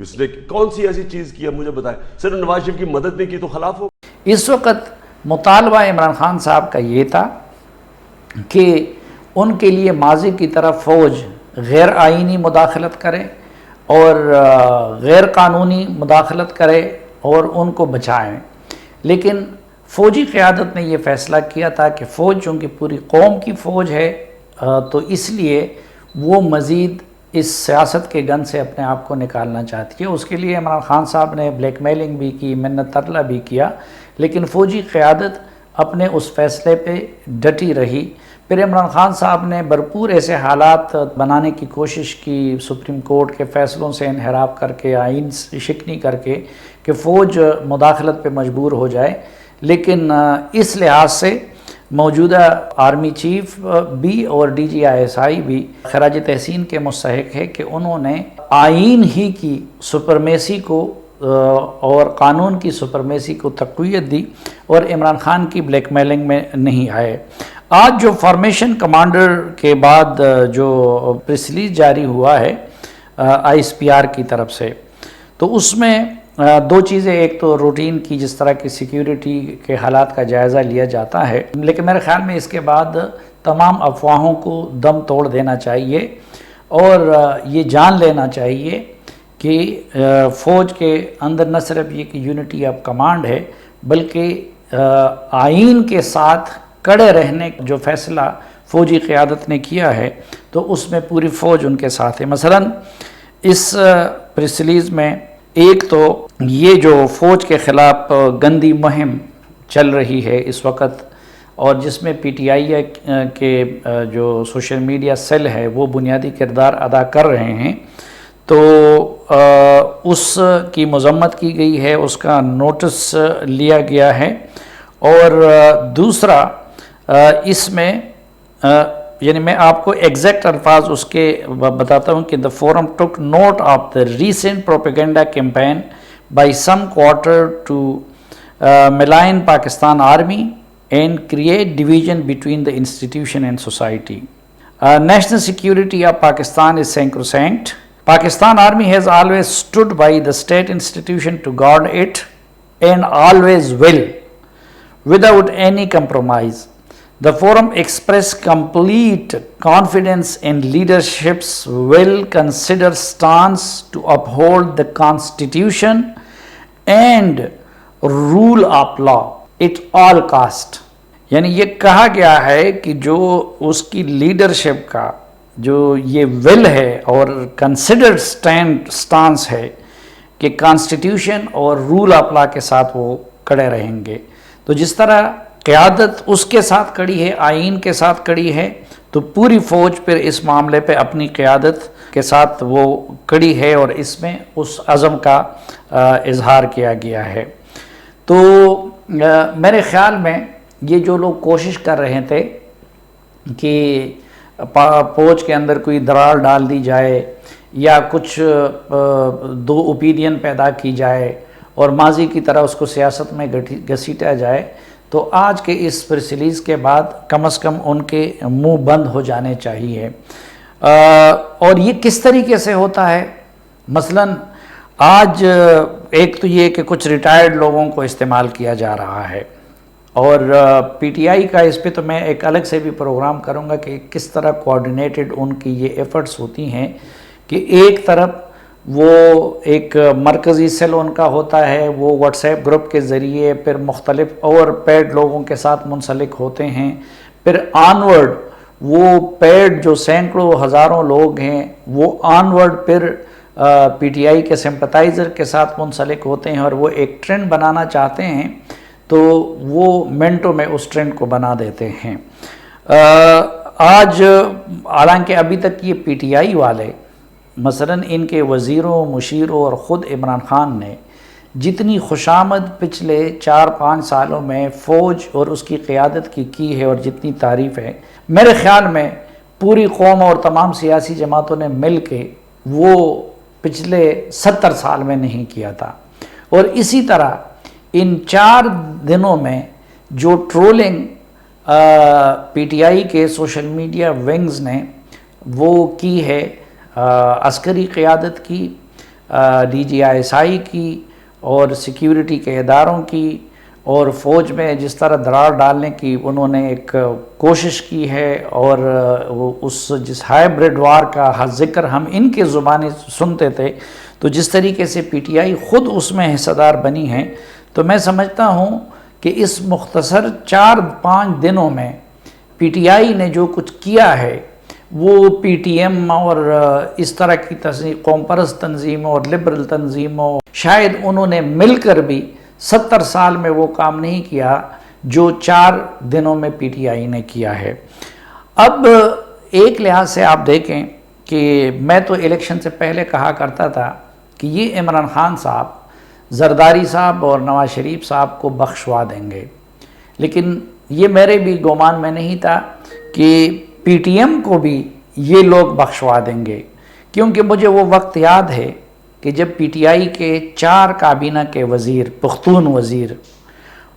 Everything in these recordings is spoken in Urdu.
اس نے کون سی ایسی چیز کی ہے مجھے بتائیں. صرف نواز شریف کی مدد نہیں کی تو خلاف ہو. اس وقت مطالبہ عمران خان صاحب کا یہ تھا کہ ان کے لیے ماضی کی طرف فوج غیر آئینی مداخلت کرے اور غیر قانونی مداخلت کرے اور ان کو بچائیں. لیکن فوجی قیادت نے یہ فیصلہ کیا تھا کہ فوج چونکہ پوری قوم کی فوج ہے تو اس لیے وہ مزید اس سیاست کے گن سے اپنے آپ کو نکالنا چاہتی ہے. اس کے لیے عمران خان صاحب نے بلیک میلنگ بھی کی, منت ترلا بھی کیا, لیکن فوجی قیادت اپنے اس فیصلے پہ ڈٹی رہی. پھر عمران خان صاحب نے بھرپور ایسے حالات بنانے کی کوشش کی, سپریم کورٹ کے فیصلوں سے انحراف کر کے, آئین شکنی کر کے, کہ فوج مداخلت پہ مجبور ہو جائے. لیکن اس لحاظ سے موجودہ آرمی چیف بھی اور D G I S I بھی خراج تحسین کے مستحق ہے کہ انہوں نے آئین ہی کی سپرمیسی کو اور قانون کی سپرمیسی کو تقویت دی اور عمران خان کی بلیک میلنگ میں نہیں آئے. آج جو فارمیشن کمانڈر کے بعد جو پریس ریلیز جاری ہوا ہے آئی ایس پی آر کی طرف سے, تو اس میں دو چیزیں, ایک تو روٹین کی جس طرح کی سیکیورٹی کے حالات کا جائزہ لیا جاتا ہے, لیکن میرے خیال میں اس کے بعد تمام افواہوں کو دم توڑ دینا چاہیے اور یہ جان لینا چاہیے کہ فوج کے اندر نہ صرف یہ کہ یونٹی آف کمانڈ ہے بلکہ آئین کے ساتھ کڑے رہنے جو فیصلہ فوجی قیادت نے کیا ہے تو اس میں پوری فوج ان کے ساتھ ہے. مثلا اس پریس ریلیز میں ایک تو یہ جو فوج کے خلاف گندی مہم چل رہی ہے اس وقت اور جس میں پی ٹی آئی کے جو سوشل میڈیا سیل ہے وہ بنیادی کردار ادا کر رہے ہیں, تو اس کی مذمت کی گئی ہے, اس کا نوٹس لیا گیا ہے. اور دوسرا اس میں یعنی میں آپ کو ایگزیکٹ الفاظ اس کے بتاتا ہوں کہ the forum took note of the recent propaganda campaign by some quarter to malign Pakistan Army and create division between the institution and society. National security of Pakistan is sacrosanct. Pakistan Army has always stood by the state institution to guard it and always will, without any compromise. The forum expressed complete confidence in leadership's well-considered stance to uphold the Constitution and rule of law at all cost. یعنی یہ کہا گیا ہے کہ جو اس کی لیڈرشپ کا جو یہ ول ہے اور کنسیڈرڈ سٹانس ہے کہ کانسٹیٹیوشن اور رول آف لا کے ساتھ وہ کڑے رہیں گے. تو جس طرح قیادت اس کے ساتھ کڑی ہے, آئین کے ساتھ کڑی ہے, تو پوری فوج پھر اس معاملے پہ اپنی قیادت کے ساتھ وہ کڑی ہے اور اس میں اس عزم کا اظہار کیا گیا ہے. تو میرے خیال میں یہ جو لوگ کوشش کر رہے تھے کہ فوج کے اندر کوئی درار ڈال دی جائے یا کچھ دو اوپینین پیدا کی جائے اور ماضی کی طرح اس کو سیاست میں گھسیٹا جائے, تو آج کے اس پریس ریلیز کے بعد کم از کم ان کے منہ بند ہو جانے چاہیے. اور یہ کس طریقے سے ہوتا ہے؟ مثلا آج ایک تو یہ کہ کچھ ریٹائرڈ لوگوں کو استعمال کیا جا رہا ہے اور پی ٹی آئی کا اس پہ تو میں ایک الگ سے بھی پروگرام کروں گا کہ کس طرح کوآرڈینیٹڈ ان کی یہ ایفرٹس ہوتی ہیں کہ ایک طرف وہ ایک مرکزی سیل ان کا ہوتا ہے, وہ واٹس ایپ گروپ کے ذریعے پھر مختلف اور پیڈ لوگوں کے ساتھ منسلک ہوتے ہیں, پھر آنورڈ وہ پیڈ جو سینکڑوں ہزاروں لوگ ہیں وہ آنورڈ پھر پی ٹی آئی کے سمپتائزر کے ساتھ منسلک ہوتے ہیں اور وہ ایک ٹرینڈ بنانا چاہتے ہیں تو وہ منٹوں میں اس ٹرینڈ کو بنا دیتے ہیں. آج حالانکہ ابھی تک یہ پی ٹی آئی والے مثلا ان کے وزیروں, مشیروں اور خود عمران خان نے جتنی خوشامد پچھلے 4-5 سالوں میں فوج اور اس کی قیادت کی ہے اور جتنی تعریف ہے, میرے خیال میں پوری قوم اور تمام سیاسی جماعتوں نے مل کے وہ پچھلے 70 سال میں نہیں کیا تھا. اور اسی طرح ان 4 دنوں میں جو ٹرولنگ پی ٹی آئی کے سوشل میڈیا ونگز نے وہ کی ہے, عسکری قیادت کی, DGISI کی اور سیکیورٹی کے اداروں کی اور فوج میں جس طرح درار ڈالنے کی انہوں نے ایک کوشش کی ہے، اور اس جس ہائبرڈ وار کا ذکر ہم ان کے زبانی سنتے تھے، تو جس طریقے سے PTI خود اس میں حصہ دار بنی ہے، تو میں سمجھتا ہوں کہ اس مختصر 4-5 دنوں میں PTI نے جو کچھ کیا ہے وہ PTM اور اس طرح کی قوم پرست تنظیموں اور لبرل تنظیموں شاید انہوں نے مل کر بھی 70 سال میں وہ کام نہیں کیا جو 4 دنوں میں PTI نے کیا ہے۔ اب ایک لحاظ سے آپ دیکھیں کہ میں تو الیکشن سے پہلے کہا کرتا تھا کہ یہ عمران خان صاحب زرداری صاحب اور نواز شریف صاحب کو بخشوا دیں گے، لیکن یہ میرے بھی گمان میں نہیں تھا کہ PTM کو بھی یہ لوگ بخشوا دیں گے، کیونکہ مجھے وہ وقت یاد ہے کہ جب PTI کے 4 کابینہ کے وزیر، پختون وزیر،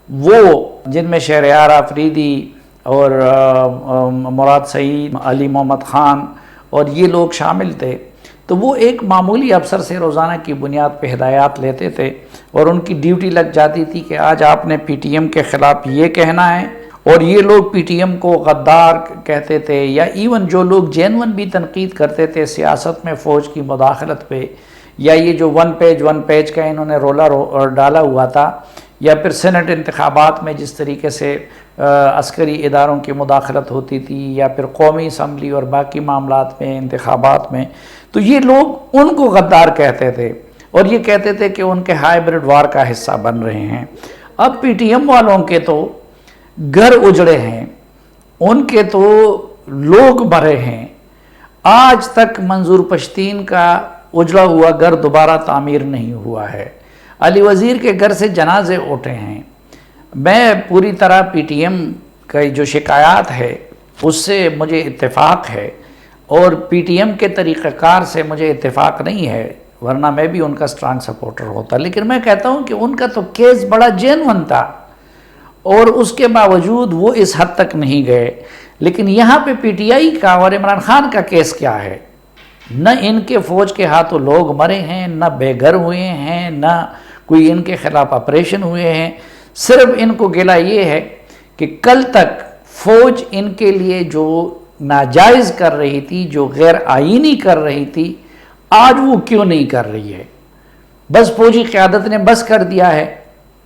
وہ جن میں شہریار آفریدی اور مراد سعید، علی محمد خان اور یہ لوگ شامل تھے، تو وہ ایک معمولی افسر سے روزانہ کی بنیاد پہ ہدایات لیتے تھے اور ان کی ڈیوٹی لگ جاتی تھی کہ آج آپ نے PTM کے خلاف یہ کہنا ہے، اور یہ لوگ PTM کو غدار کہتے تھے، یا ایون جو لوگ جینون بھی تنقید کرتے تھے سیاست میں فوج کی مداخلت پہ، یا یہ جو ون پیج کا انہوں نے رولا ڈالا ہوا تھا، یا پھر سینٹ انتخابات میں جس طریقے سے عسکری اداروں کی مداخلت ہوتی تھی، یا پھر قومی اسمبلی اور باقی معاملات میں انتخابات میں، تو یہ لوگ ان کو غدار کہتے تھے اور یہ کہتے تھے کہ ان کے ہائبرڈ وار کا حصہ بن رہے ہیں۔ اب PTM والوں کے تو گھر اجڑے ہیں، ان کے تو لوگ مرے ہیں، آج تک منظور پشتین کا اجڑا ہوا گھر دوبارہ تعمیر نہیں ہوا ہے، علی وزیر کے گھر سے جنازے اٹھے ہیں۔ میں پوری طرح PTM کا جو شکایات ہے اس سے مجھے اتفاق ہے، اور PTM کے طریقہ کار سے مجھے اتفاق نہیں ہے، ورنہ میں بھی ان کا سٹرانگ سپورٹر ہوتا، لیکن میں کہتا ہوں کہ ان کا تو کیس بڑا جینون تھا اور اس کے باوجود وہ اس حد تک نہیں گئے۔ لیکن یہاں پہ PTI کا اور عمران خان کا کیس کیا ہے؟ نہ ان کے فوج کے ہاتھوں لوگ مرے ہیں، نہ بے گھر ہوئے ہیں، نہ کوئی ان کے خلاف آپریشن ہوئے ہیں، صرف ان کو گلہ یہ ہے کہ کل تک فوج ان کے لیے جو ناجائز کر رہی تھی، جو غیر آئینی کر رہی تھی، آج وہ کیوں نہیں کر رہی ہے۔ بس فوجی قیادت نے بس کر دیا ہے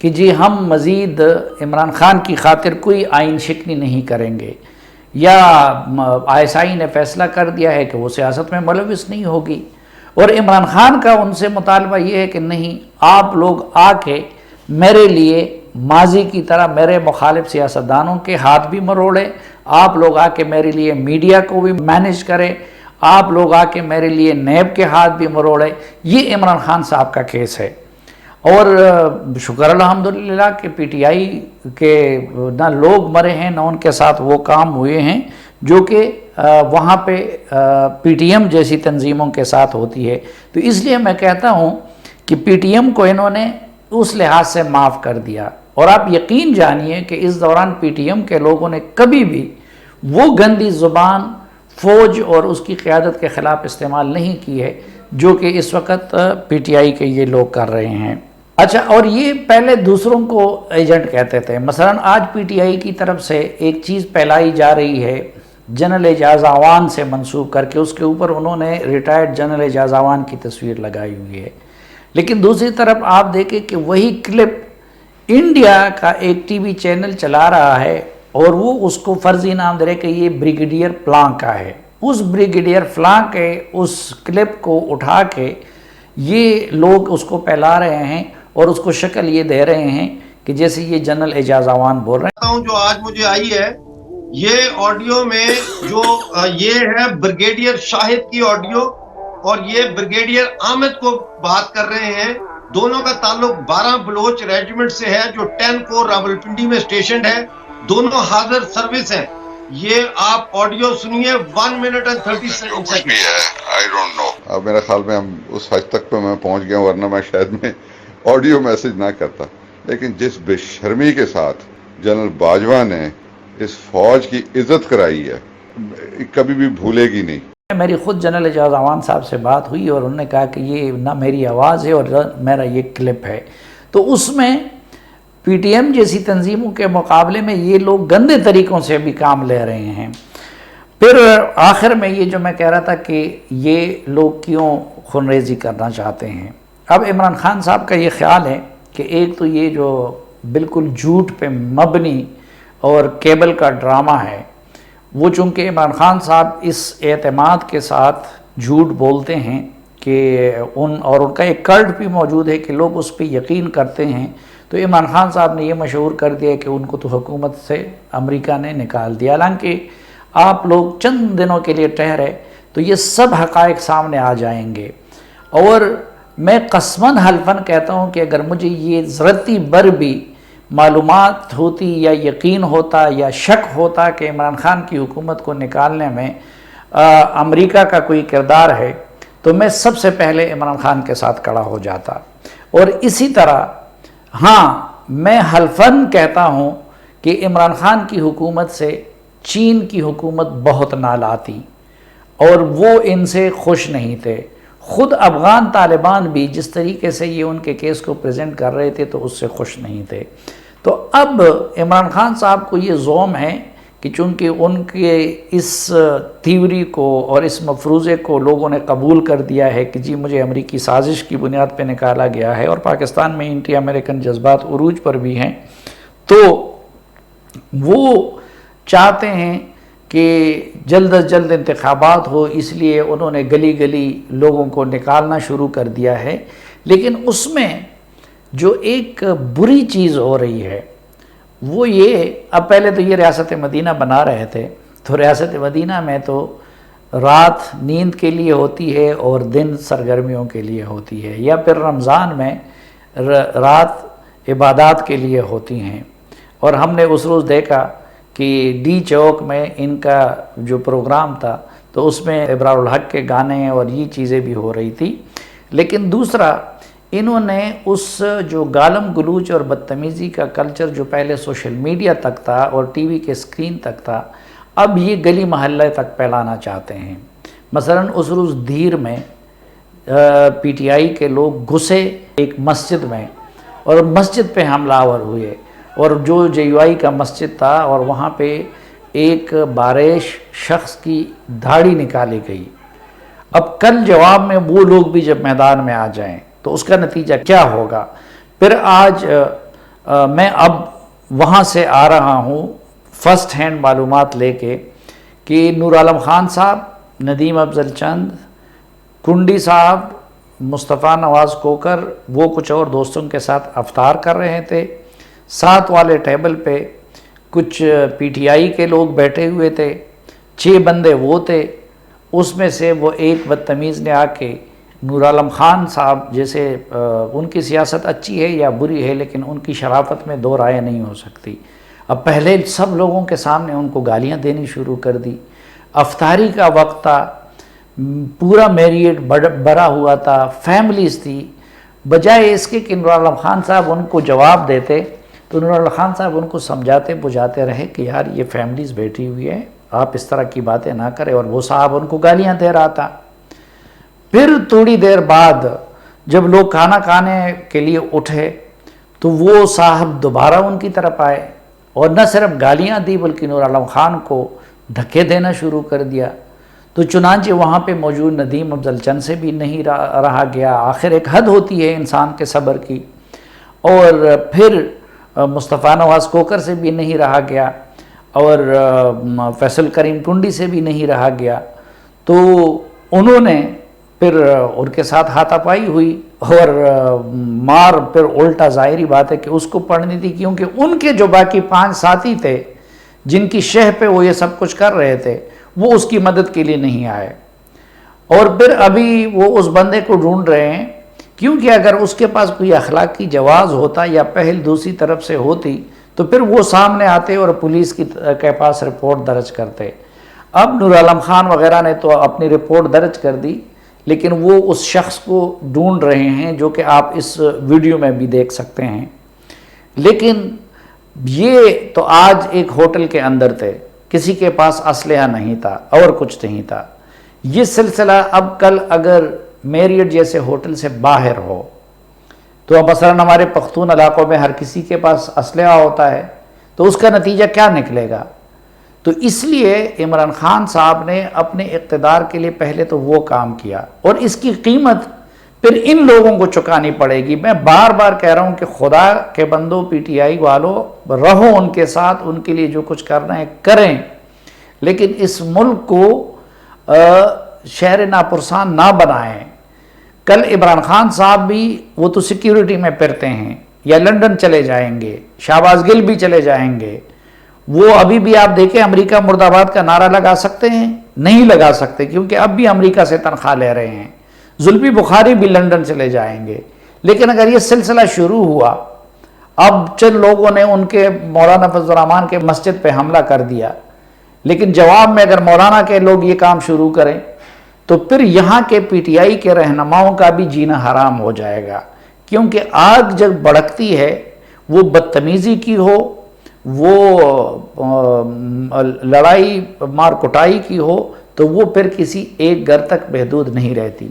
کہ جی ہم مزید عمران خان کی خاطر کوئی آئین شکنی نہیں کریں گے، یا ISI نے فیصلہ کر دیا ہے کہ وہ سیاست میں ملوث نہیں ہوگی، اور عمران خان کا ان سے مطالبہ یہ ہے کہ نہیں، آپ لوگ آ کے میرے لیے ماضی کی طرح میرے مخالف سیاستدانوں کے ہاتھ بھی مروڑے، آپ لوگ آ کے میرے لیے میڈیا کو بھی مینیج کرے، آپ لوگ آ کے میرے لیے نیب کے ہاتھ بھی مروڑے۔ یہ عمران خان صاحب کا کیس ہے، اور شکر الحمدللہ کہ PTI کے نہ لوگ مرے ہیں، نہ ان کے ساتھ وہ کام ہوئے ہیں جو کہ وہاں پہ PTM جیسی تنظیموں کے ساتھ ہوتی ہے۔ تو اس لیے میں کہتا ہوں کہ PTM کو انہوں نے اس لحاظ سے معاف کر دیا، اور آپ یقین جانیے کہ اس دوران PTM کے لوگوں نے کبھی بھی وہ گندی زبان فوج اور اس کی قیادت کے خلاف استعمال نہیں کی ہے جو کہ اس وقت PTI کے یہ لوگ کر رہے ہیں۔ اچھا، اور یہ پہلے دوسروں کو ایجنٹ کہتے تھے۔ مثلا آج PTI کی طرف سے ایک چیز پھیلائی جا رہی ہے جنرل اعجاز اعوان سے منسوب کر کے، اس کے اوپر انہوں نے ریٹائرڈ جنرل اعجاز اعوان کی تصویر لگائی ہوئی ہے، لیکن دوسری طرف آپ دیکھیں کہ وہی کلپ انڈیا کا ایک TV چینل چلا رہا ہے اور وہ اس کو فرضی نام دے رہے کہ یہ بریگیڈیئر فلاں کا ہے۔ اس بریگیڈیئر فلاں کے اس کلپ کو اٹھا کے یہ لوگ اس کو پھیلا رہے ہیں اور اس کو شکل یہ دے رہے ہیں کہ جیسے یہ جنرل اعجاز اعوان بول رہے ہیں۔ جو آج مجھے آئی ہے یہ آڈیو میں جو یہ ہے بریگیڈیئر شاہد کی آڈیو، اور یہ بریگیڈیئر احمد کو بات کر رہے ہیں۔ دونوں کا تعلق 12 بلوچ ریجمنٹ سے ہے جو 10 کور راولپنڈی میں سٹیشنڈ ہے، دونوں حاضر سروس ہیں۔ یہ آپ آڈیو سنیے 1 منٹ and 30 سیکنڈ بھی ہے، I don't know۔ اب میرے خیال میں ہم اس حد تک پہ میں پہنچ گیا ہوں، ورنہ میں شاید میں آڈیو میسج نہ کرتا، لیکن جس بے شرمی کے ساتھ جنرل باجوہ نے اس فوج کی عزت کرائی ہے کبھی بھی بھولے گی نہیں۔ میری خود جنرل اعجاز اعوان صاحب سے بات ہوئی اور انہوں نے کہا کہ یہ نہ میری آواز ہے اور نہ میرا یہ کلپ ہے. تو اس میں پی ٹی ایم جیسی تنظیموں کے مقابلے میں یہ لوگ گندے طریقوں سے بھی کام لے رہے ہیں. پھر آخر میں یہ جو میں کہہ رہا تھا کہ یہ لوگ کیوں خونریزی کرنا چاہتے ہیں. اب عمران خان صاحب کا یہ خیال ہے کہ ایک تو یہ جو بالکل جھوٹ پہ مبنی اور کیبل کا ڈرامہ ہے، وہ چونکہ عمران خان صاحب اس اعتماد کے ساتھ جھوٹ بولتے ہیں کہ ان کا ایک کلٹ بھی موجود ہے کہ لوگ اس پہ یقین کرتے ہیں، تو عمران خان صاحب نے یہ مشہور کر دیا کہ ان کو تو حکومت سے امریکہ نے نکال دیا. حالانکہ آپ لوگ چند دنوں کے لیے ٹھہرے تو یہ سب حقائق سامنے آ جائیں گے. اور میں قسماً حلفاً کہتا ہوں کہ اگر مجھے یہ ذرتی بر بھی معلومات ہوتی یا یقین ہوتا یا شک ہوتا کہ عمران خان کی حکومت کو نکالنے میں امریکہ کا کوئی کردار ہے، تو میں سب سے پہلے عمران خان کے ساتھ کھڑا ہو جاتا. اور اسی طرح ہاں میں حلفاً کہتا ہوں کہ عمران خان کی حکومت سے چین کی حکومت بہت نال آتی اور وہ ان سے خوش نہیں تھے. خود افغان طالبان بھی جس طریقے سے یہ ان کے کیس کو پریزنٹ کر رہے تھے تو اس سے خوش نہیں تھے. تو اب عمران خان صاحب کو یہ زوم ہے کہ چونکہ ان کے اس تھیوری کو اور اس مفروضے کو لوگوں نے قبول کر دیا ہے کہ جی مجھے امریکی سازش کی بنیاد پہ نکالا گیا ہے، اور پاکستان میں اینٹی امریکن جذبات عروج پر بھی ہیں، تو وہ چاہتے ہیں کہ جلد از جلد انتخابات ہو، اس لیے انہوں نے گلی گلی لوگوں کو نکالنا شروع کر دیا ہے. لیکن اس میں جو ایک بری چیز ہو رہی ہے وہ یہ، اب پہلے تو یہ ریاست مدینہ بنا رہے تھے، تو ریاست مدینہ میں تو رات نیند کے لیے ہوتی ہے اور دن سرگرمیوں کے لیے ہوتی ہے، یا پھر رمضان میں رات عبادات کے لیے ہوتی ہیں. اور ہم نے اس روز دیکھا کہ ڈی چوک میں ان کا جو پروگرام تھا تو اس میں ابرار الحق کے گانے اور یہ چیزیں بھی ہو رہی تھی. لیکن دوسرا، انہوں نے اس جو گالم گلوچ اور بدتمیزی کا کلچر جو پہلے سوشل میڈیا تک تھا اور ٹی وی کے اسکرین تک تھا، اب یہ گلی محلے تک پھیلانا چاہتے ہیں. مثلا اس روز دھیر میں پی ٹی آئی کے لوگ گھسے ایک مسجد میں اور مسجد پہ حملہ آور ہوئے، اور جو جے یو آئی کا مسجد تھا اور وہاں پہ ایک بارش شخص کی داڑھی نکالی گئی. اب کل جواب میں وہ لوگ بھی جب میدان میں آ جائیں تو اس کا نتیجہ کیا ہوگا؟ پھر آج میں اب وہاں سے آ رہا ہوں فرسٹ ہینڈ معلومات لے کے کہ نور عالم خان صاحب، ندیم افضل چند، کنڈی صاحب، مصطفیٰ نواز کوکر، وہ کچھ اور دوستوں کے ساتھ افطار کر رہے تھے. ساتھ والے ٹیبل پہ کچھ پی ٹی آئی کے لوگ بیٹھے ہوئے تھے، 6 بندے وہ تھے. اس میں سے وہ ایک بدتمیز نے آ کے نور عالم خان صاحب جیسے ان کی سیاست اچھی ہے یا بری ہے لیکن ان کی شرافت میں دو رائے نہیں ہو سکتی. اب پہلے سب لوگوں کے سامنے ان کو گالیاں دینی شروع کر دی. افطاری کا وقت تھا، پورا میریٹ بھرا ہوا تھا، فیملیز تھی. بجائے اس کے کہ نور عالم خان صاحب ان کو جواب دیتے تو نور عالم خان صاحب ان کو سمجھاتے بجھاتے رہے کہ یار یہ فیملیز بیٹھی ہوئی ہے، آپ اس طرح کی باتیں نہ کریں، اور وہ صاحب ان کو گالیاں دے رہا تھا. پھر تھوڑی دیر بعد جب لوگ کھانا کھانے کے لیے اٹھے تو وہ صاحب دوبارہ ان کی طرف آئے اور نہ صرف گالیاں دی بلکہ نور عالم خان کو دھکے دینا شروع کر دیا. تو چنانچہ وہاں پہ موجود ندیم افضل چند سے بھی نہیں رہا گیا. آخر ایک حد ہوتی ہے انسان کے صبر کی. اور پھر مصطفیٰ نواز کوکر سے بھی نہیں رہا گیا اور فیصل کریم ٹنڈی سے بھی نہیں رہا گیا. تو انہوں نے پھر ان کے ساتھ ہاتھا پائی ہوئی اور مار پھر الٹا ظاہری بات ہے کہ اس کو پڑھنی تھی، کیونکہ ان کے جو باقی 5 ساتھی تھے جن کی شہ پہ وہ یہ سب کچھ کر رہے تھے وہ اس کی مدد کے لیے نہیں آئے. اور پھر ابھی وہ اس بندے کو ڈھونڈ رہے ہیں، کیونکہ اگر اس کے پاس کوئی اخلاقی جواز ہوتا یا پہل دوسری طرف سے ہوتی تو پھر وہ سامنے آتے اور پولیس کے پاس رپورٹ درج کرتے. اب نور عالم خان وغیرہ نے تو اپنی رپورٹ درج کر دی، لیکن وہ اس شخص کو ڈھونڈ رہے ہیں جو کہ آپ اس ویڈیو میں بھی دیکھ سکتے ہیں. لیکن یہ تو آج ایک ہوٹل کے اندر تھے، کسی کے پاس اسلحہ نہیں تھا اور کچھ نہیں تھا. یہ سلسلہ اب کل اگر میریٹ جیسے ہوٹل سے باہر ہو تو اب مثلاً ہمارے پختون علاقوں میں ہر کسی کے پاس اسلحہ ہوتا ہے، تو اس کا نتیجہ کیا نکلے گا؟ تو اس لیے عمران خان صاحب نے اپنے اقتدار کے لیے پہلے تو وہ کام کیا، اور اس کی قیمت پھر ان لوگوں کو چکانی پڑے گی۔ میں بار بار کہہ رہا ہوں کہ خدا کے بندوں، پی ٹی آئی والوں، رہو ان کے ساتھ، ان کے لیے جو کچھ کرنا ہے کریں، لیکن اس ملک کو شہر ناپرسان نہ بنائیں۔ کل عمران خان صاحب بھی، وہ تو سیکیورٹی میں پھرتے ہیں، یا لندن چلے جائیں گے، شہباز گل بھی چلے جائیں گے، وہ ابھی بھی آپ دیکھیں امریکہ مرد آباد کا نعرہ لگا سکتے ہیں؟ نہیں لگا سکتے، کیونکہ اب بھی امریکہ سے تنخواہ لے رہے ہیں۔ زلفی بخاری بھی لندن چلے جائیں گے۔ لیکن اگر یہ سلسلہ شروع ہوا، اب چند لوگوں نے ان کے مولانا فضل الرحمان کے مسجد پہ حملہ کر دیا، لیکن جواب میں اگر مولانا کے لوگ یہ کام شروع کریں تو پھر یہاں کے پی ٹی آئی کے رہنماؤں کا بھی جینا حرام ہو جائے گا، کیونکہ آگ جب بھڑکتی ہے، وہ بدتمیزی کی ہو، وہ لڑائی مار کٹائی کی ہو، تو وہ پھر کسی ایک گھر تک محدود نہیں رہتی۔